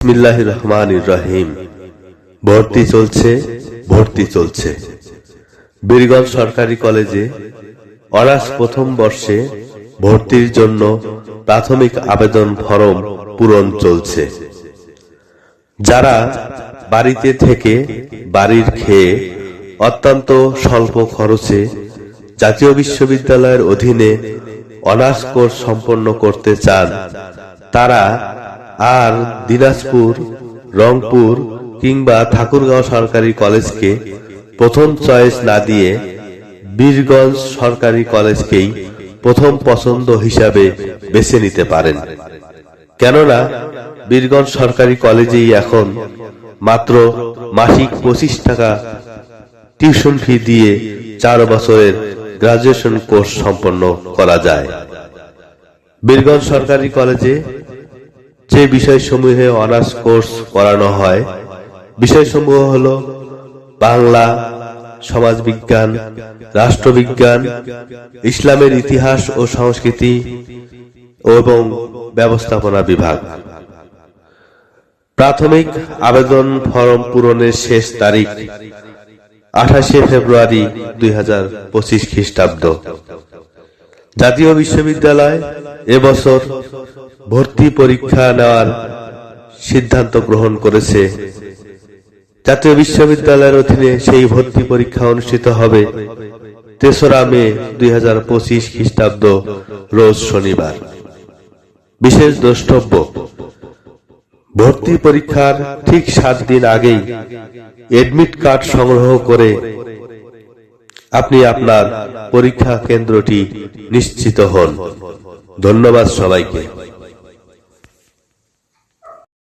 বিসমিল্লাহির রহমানির রহিম। ভর্তি চলছে। বীরগঞ্জ সরকারি কলেজে অনার্স প্রথম বর্ষে ভর্তির জন্য প্রাথমিক আবেদন ফরম পূরণ চলছে। যারা বাড়িতে থেকে বাড়ির খেয়ে অত্যন্ত স্বল্প খরচে জাতীয় বিশ্ববিদ্যালয়ের অধীনে অনার্স কোর্স সম্পন্ন করতে চান, তারা আর দিনাজপুর, রংপুর কিংবা ঠাকুরগাঁও সরকারি কলেজকে প্রথম চয়েস না দিয়ে বীরগঞ্জ সরকারি কলেজকেই প্রথম পছন্দ হিসাবে বেছে নিতে পারেন। কেননা বীরগঞ্জ সরকারি কলেজেই এখন মাত্র মাসিক 25 টাকা টিউশন ফি দিয়ে 4 বছরের গ্রাজুয়েশন কোর্স সম্পন্ন করা যায়। বীরগঞ্জ সরকারি কলেজে যে বিষয়সমূহে অনার্স কোর্স করানো হয়, বিষয়সমূহ হল বাংলা, সমাজবিজ্ঞান, রাষ্ট্রবিজ্ঞান, ইসলামের ইতিহাস ও সংস্কৃতি এবং ব্যবস্থাপনা বিভাগ। প্রাথমিক আবেদন ফরম পূরণের শেষ তারিখ 28 ফেব্রুয়ারি 2025 খ্রিস্টাব্দ। জাতীয় বিশ্ববিদ্যালয় এবছর ভর্তি পরীক্ষা নেওয়ার সিদ্ধান্ত গ্রহণ করেছে। জাতীয় বিশ্ববিদ্যালয়ের অধীনে সেই ভর্তি পরীক্ষা অনুষ্ঠিত হবে 3রা মে 2025 খ্রিস্টাব্দ রোজ শনিবার। বিশেষ দ্রষ্টব্য, ভর্তি পরীক্ষার ঠিক 7 দিন আগেই এডমিট কার্ড সংগ্রহ করে আপনি আপনার পরীক্ষা কেন্দ্রটি নিশ্চিত হন। ধন্যবাদ সবাইকে।